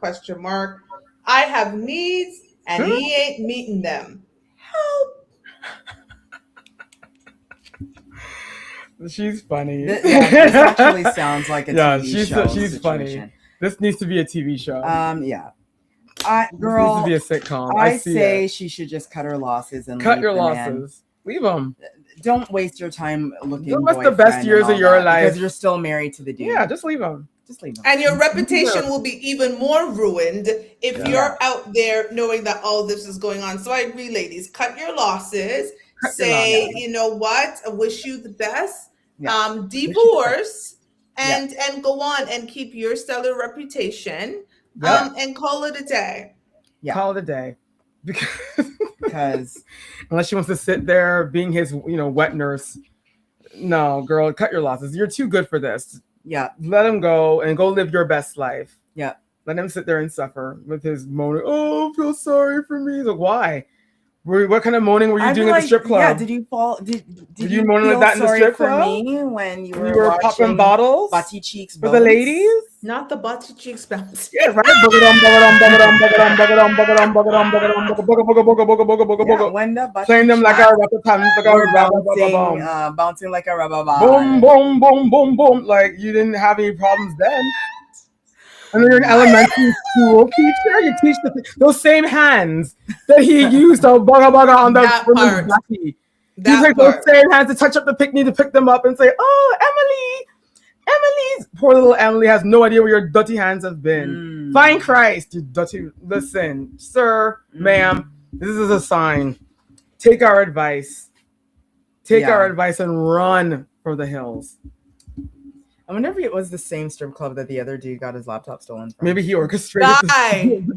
I have needs and he ain't meeting them. Help. She's funny. This actually sounds like a TV show. She's funny. This needs to be a TV show. Yeah. This Girl, needs to be a sitcom. I say she should just cut her losses and cut your losses. Leave them. Don't waste your time looking. Don't miss the best years of your life because you're still married to the dude. Yeah, just leave them. And your reputation will be even more ruined if you're out there knowing that all this is going on. So I agree, ladies. Cut your losses. Say, you know what? I wish you the best. Divorce and go on and keep your stellar reputation. And call it a day. Yeah. Call it a day. Because unless she wants to sit there being his, wet nurse. No, girl, cut your losses. You're too good for this. Yeah. Let him go and go live your best life. Yeah. Let him sit there and suffer with his moaning. Oh, feel sorry for me. Like, why? What kind of moaning were you doing at the strip club? Yeah, did you fall? Did you moaning like that in the strip club? For me when you were popping bottles? Butty cheeks for the ladies? Not the butty cheeks bounce. Yeah, right. Playing them like a rubber band, bouncing like a rubber band. Boom, boom, boom, boom, boom. Like you didn't have any problems then. And then you're an elementary school teacher. You teach those same hands that he used to bugga on the women's body. You take those same hands to touch up the picnic to pick them up and say, "Oh, Emily's poor little Emily has no idea where your dirty hands have been. Find Christ, you dirty. Listen, sir, ma'am, this is a sign. Take our advice. Take our advice and run for the hills." I wonder if it was the same strip club that the other dude got his laptop stolen from. Maybe he orchestrated.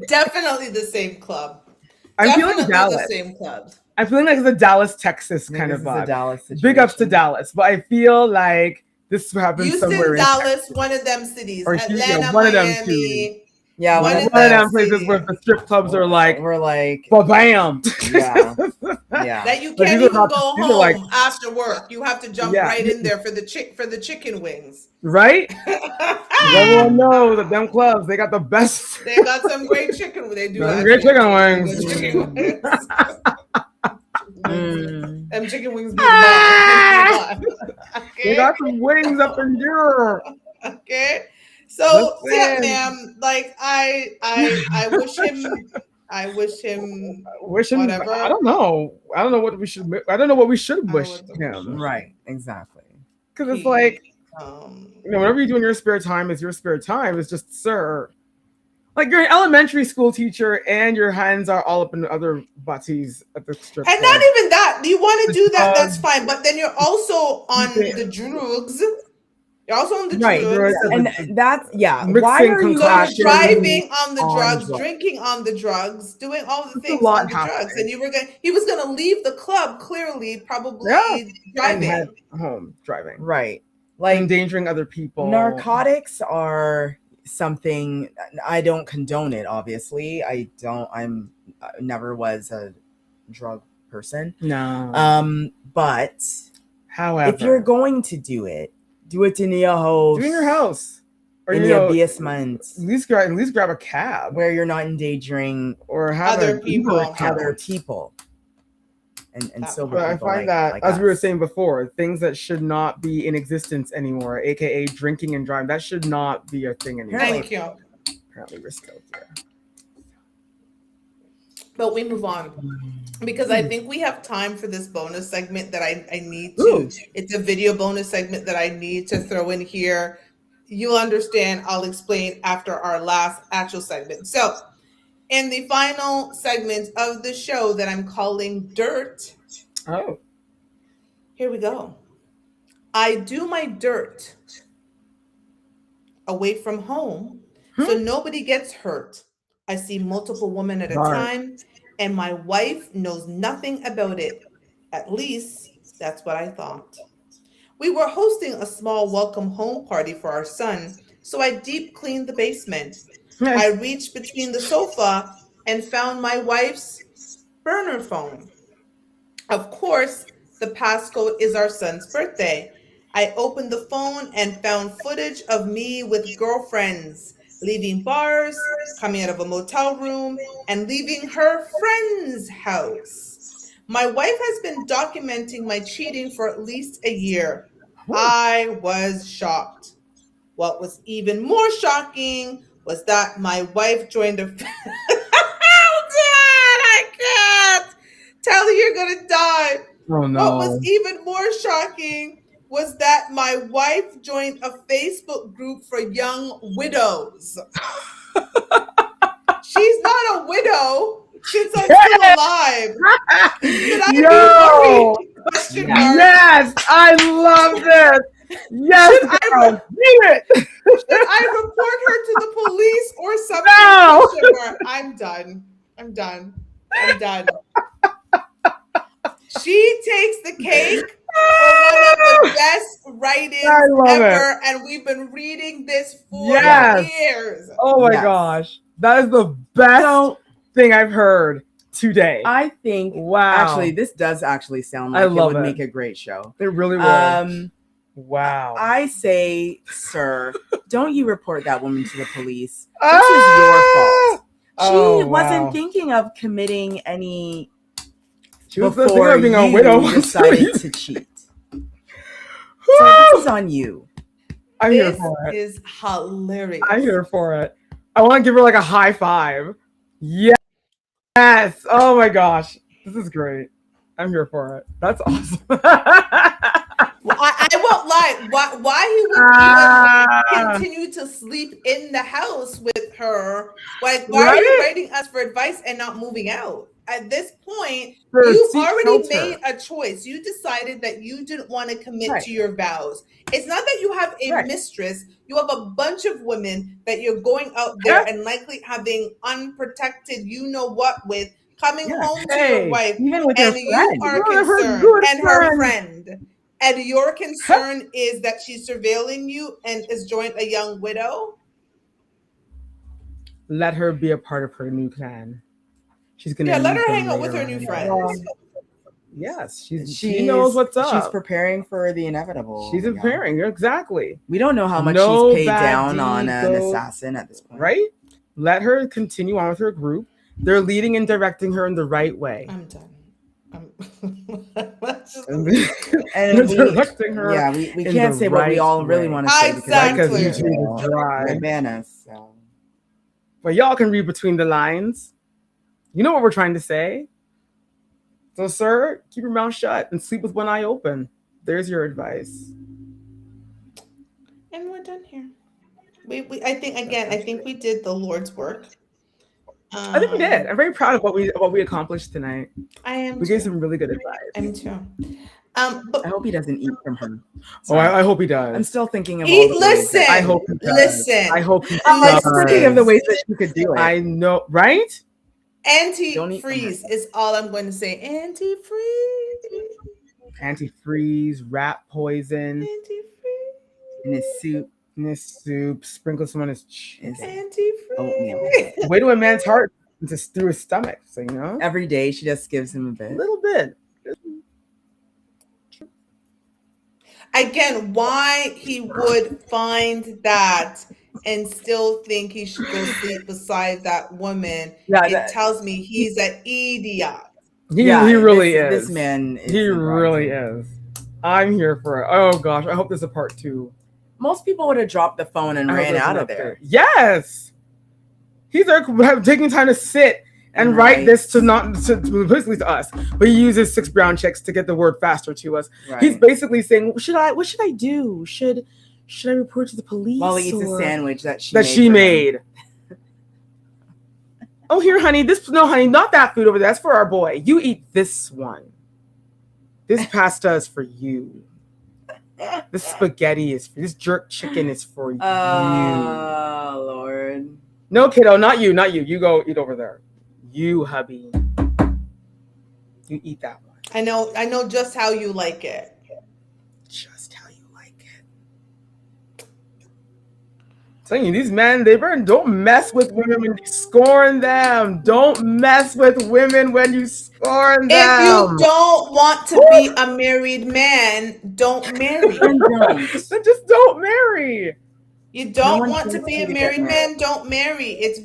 Definitely the same club. I'm feeling Dallas. The same club. I'm feeling like it's a Dallas, Texas kind of vibe. Dallas situation. Big ups to Dallas, but I feel like this happens somewhere in Dallas, one of them cities. Or Atlanta, one Miami. of them two. Yeah, one of them places where the strip clubs are like, we're like, bam. Yeah. That you can't even go home after work. You have to jump right in there for the chicken wings. Right? Everyone knows that them clubs, they got the best. They got some great chicken. They do great chicken wings. Them chicken wings. They got some wings up in here. Okay. So yeah, ma'am. Like I wish him. Whatever. I don't know. I don't know what we should wish him. Right. Exactly. Because it's like, whatever you do in your spare time is your spare time. It's just, sir. Like you're an elementary school teacher and your hands are all up in other butties at the strip club. And not even that. You want to do that? That's fine. But then you're also on the drugs. You're also on the drugs. And that's, why are you driving on the drugs, drinking on the drugs, doing all the things on the drugs? And he was going to leave the club, clearly, probably driving. Home, driving. Right. Like endangering other people. Narcotics are something, I don't condone it, obviously. I never was a drug person. No. But however, if you're going to do it in your house. Do it in your house. Or in your basement. At least grab a cab. Where you're not endangering or have other people. And so I find that, as we were saying before, things that should not be in existence anymore, aka drinking and driving, that should not be a thing anymore. Thank you. Apparently we're still there. But we move on because I think we have time for this bonus segment that I need to. It's a video bonus segment that I need to throw in here. You'll understand. I'll explain after our last actual segment. So in the final segment of the show that I'm calling Dirt. Oh. Here we go. I do my dirt away from home so nobody gets hurt. I see multiple women at a time, and my wife knows nothing about it. At least, that's what I thought. We were hosting a small welcome home party for our son, so I deep cleaned the basement. I reached between the sofa and found my wife's burner phone. Of course, the passcode is our son's birthday. I opened the phone and found footage of me with girlfriends, leaving bars, coming out of a motel room, and leaving her friend's house. My wife has been documenting my cheating for at least a year. I was shocked. What was even more shocking was that my wife joined a... Oh, Dad, I can't! Tell her you're gonna die. Oh, no. What was even more shocking was that my wife joined a Facebook group for young widows. She's not a widow since I'm still alive. Should I be worried? Yes, I love this. Yes, girl. Read it. Should I report her to the police or something? No. Sugar? I'm done. I'm done. I'm done. She takes the cake for one of the best writings ever, and we've been reading this for years. Oh my gosh. That is the best thing I've heard today. I think, actually, this does actually sound like it would make a great show. It really would. Wow. I say, sir, don't you report that woman to the police. This is your fault. She wasn't thinking of committing any She was thinking of being a widow. Decided to cheat. So this is on you. I'm here for it. This is hilarious. I'm here for it. I want to give her like a high five. Yes. Oh my gosh. This is great. I'm here for it. That's awesome. Well, I won't lie. Why he would even continue to sleep in the house with her? Like, why are you writing us for advice and not moving out? At this point, you've already made a choice. You decided that you didn't want to commit to your vows. It's not that you have a mistress. You have a bunch of women that you're going out there and likely having unprotected you-know-what with, coming home to your wife. Even with and your friend. You are concerned. And her friend. And your concern is that she's surveilling you and is joined a young widow? Let her be a part of her new clan. She's gonna let her hang out with her new friends. Yes, she knows what's up. She's preparing for the inevitable. She's preparing, exactly. We don't know how much she's paid down on an assassin at this point. Right? Let her continue on with her group. They're leading and directing her in the right way. I'm done. And we can't say what we all really want to say because YouTube is dry. Bananas. So. But y'all can read between the lines. You know what we're trying to say. So, sir, keep your mouth shut and sleep with one eye open. There's your advice. And we're done here. I think we did the Lord's work. I think we did. I'm very proud of what we accomplished tonight. I am. We gave some really good advice. I'm too. But I hope he doesn't eat from her. So I hope he does. I'm still thinking of listen. I hope he does. Listen. I hope he does. I'm like thinking of the ways that you could do it. I know, right? Antifreeze is all I'm going to say. Antifreeze, rat poison. Antifreeze. In his soup. Sprinkle some on his antifreeze. Way to a man's heart just through his stomach. So, you know? Every day she just gives him a bit. A little bit. Again, why he would find that and still think he should go sleep beside that woman, it tells me he's an idiot. He really is. This man is. He really is. I'm here for it. Oh gosh, I hope there's a part 2. Most people would have dropped the phone and ran out of there. Yes. He's taking time to sit and write this basically to us, but he uses 6 brown checks to get the word faster to us. Right. He's basically saying, what should I do? Should I report to the police? While he eats a sandwich that she made. Oh, here, honey. Honey, not that food over there. That's for our boy. You eat this one. This pasta is for you. This spaghetti is for this jerk chicken is for you. Oh, Lord. No, kiddo, not you. You go eat over there. You, hubby. You eat that one. I know just how you like it. Just how you like it. I'm telling you, these men, don't mess with women when you scorn them. Don't mess with women when you scorn them. If you don't want to be a married man, don't marry. Then just don't marry. You don't want to be a married man, don't marry. It's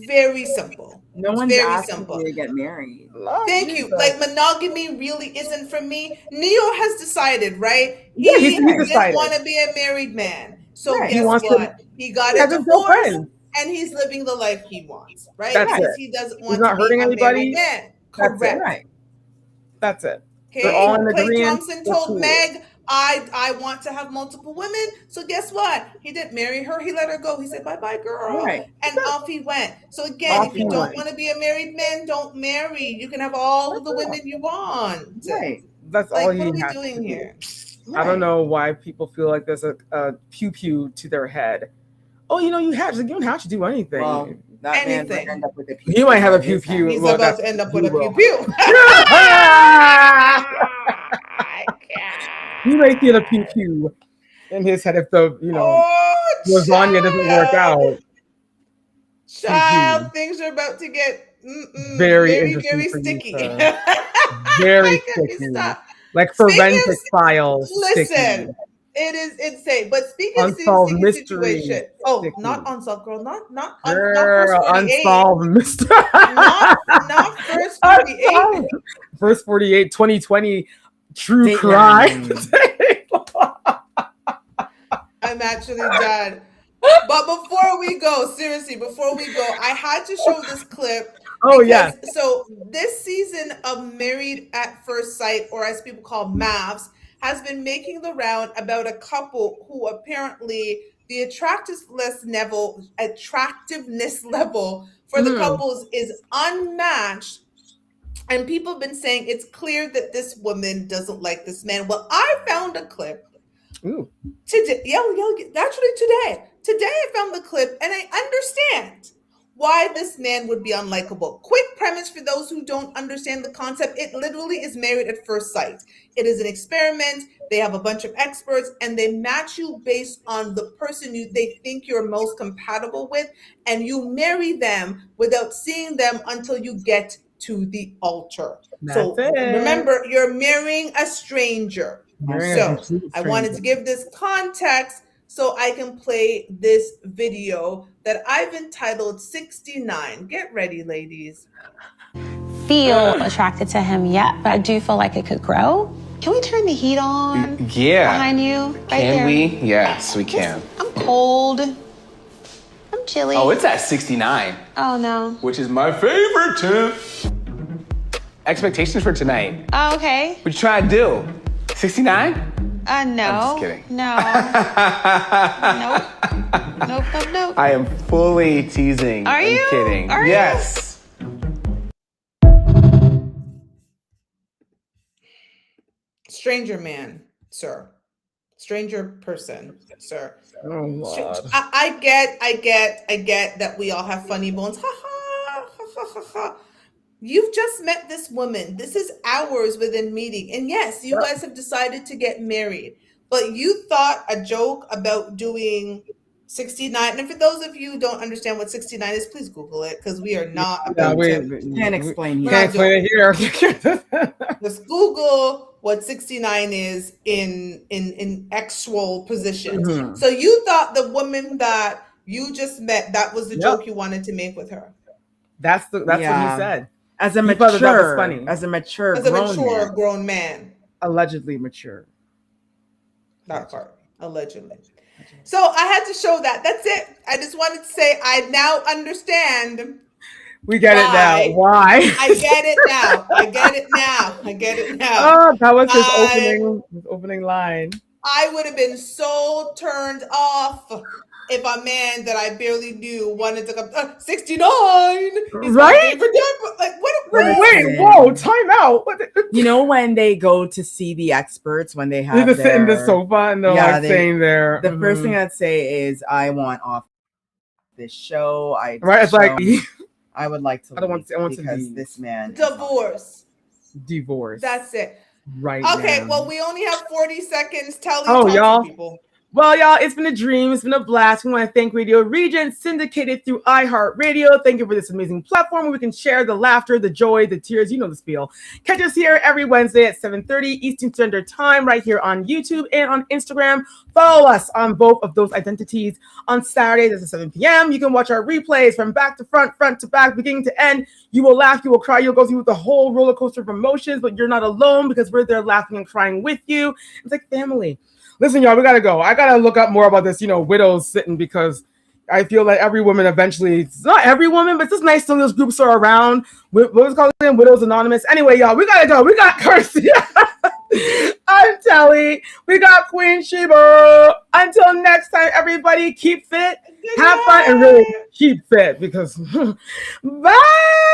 very simple. No one's asking you to get married. Thank you. Like, monogamy really isn't for me. Neo has decided, right? He didn't want to be a married man. So guess what? He got a divorce and he's living the life he wants, right? Because he doesn't want to be a married man. Correct. That's it. Okay. They're all in Clay agreement. Thompson told Meg, I want to have multiple women. So guess what? He didn't marry her. He let her go. He said, bye-bye, girl. Right. And off he went. So again, if you don't want to be a married man, don't marry. You can have all of the women you want. Right. That's all what are we doing here? I don't know why people feel like there's a pew pew to their head. Oh, you don't have to do anything. Well, that man might end up with a pew. He might have a pew pew. He's about to end up with a pew pew. He might get a pew pew in his head if the lasagna doesn't work out. Child, things are about to get very sticky. Very sticky. Like forensic files. Listen, sticky. it is insane. But speaking of Unsolved sticky mystery. situation, not unsolved, girl, not Girl, unsolved mystery. not first 48. First 48, 2020 true crime. I'm actually done. But before we go, I had to show this clip. Oh, yeah. So this season of Married at First Sight, or as people call MAFs, has been making the round about a couple who apparently the attractiveness level for the couples is unmatched. And people have been saying it's clear that this woman doesn't like this man. Well, I found a clip. Ooh. Today, Today I found the clip and I understand why this man would be unlikable. Quick premise for those who don't understand the concept. It literally is Married at First Sight. It is an experiment. They have a bunch of experts and they match you based on the person they think you're most compatible with, and you marry them without seeing them until you get to the altar. Remember, you're marrying a stranger. I wanted to give this context so I can play this video that I've entitled 69. Get ready, ladies. Feel attracted to him yet, but I do feel like it could grow. Can we turn the heat on? Yeah. Behind you, right can there. we? Yes, we can. I'm cold. I'm chilly. Oh, it's at 69. Oh no. Which is my favorite temp. Expectations for tonight. Oh, okay. What you trying to do? 69? No. I'm just kidding. No. Nope. I am fully teasing. Are you? I'm kidding. Are yes. Stranger man, sir. Stranger person, sir. Oh, Lord. I get that we all have funny bones. Ha ha ha ha ha. You've just met this woman. This is hours within meeting. And yes, you guys have decided to get married. But you thought a joke about doing 69. And for those of you who don't understand what 69 is, please Google it, because we are not about can't explain here. Can't explain it here. Just Google what 69 is in actual positions. Mm-hmm. So you thought the woman that you just met, that was the joke you wanted to make with her. That's what he said. As a that was mature funny. Grown man. Allegedly mature. That part. Allegedly. So I had to show that. That's it. I just wanted to say I now understand. We get it now. Why? I get it now. I get it now. Oh, that was his opening line. I would have been so turned off if a man that I barely knew wanted to come 69. Right? Like, wait, whoa, time out. You know when they go to see the experts, when they have sit in the sofa and they're saying there. The first thing I'd say is, I want off this show. It's like I would like to. I want to because this man divorce. That's it. Right. Okay. now. Well, we only have 40 seconds. Y'all. People. Well, y'all, it's been a dream. It's been a blast. We want to thank Radio Regent, syndicated through iHeartRadio. Thank you for this amazing platform where we can share the laughter, the joy, the tears. You know the spiel. Catch us here every Wednesday at 7:30 Eastern Standard Time, right here on YouTube and on Instagram. Follow us on both of those identities. On Saturdays at 7 p.m., you can watch our replays from back to front, front to back, beginning to end. You will laugh, you will cry, you'll go through the whole roller coaster of emotions, but you're not alone because we're there laughing and crying with you. It's like family. Listen, y'all, we gotta go. I gotta look up more about this, widows sitting, because I feel like every woman eventually, it's not every woman, but it's just nice some of those groups are around. What was it called again? Widows Anonymous. Anyway, y'all, we gotta go. We got Kirsty. I'm Telly. We got Queen Sheba. Until next time, everybody, keep fit, have fun, and really keep fit, because bye.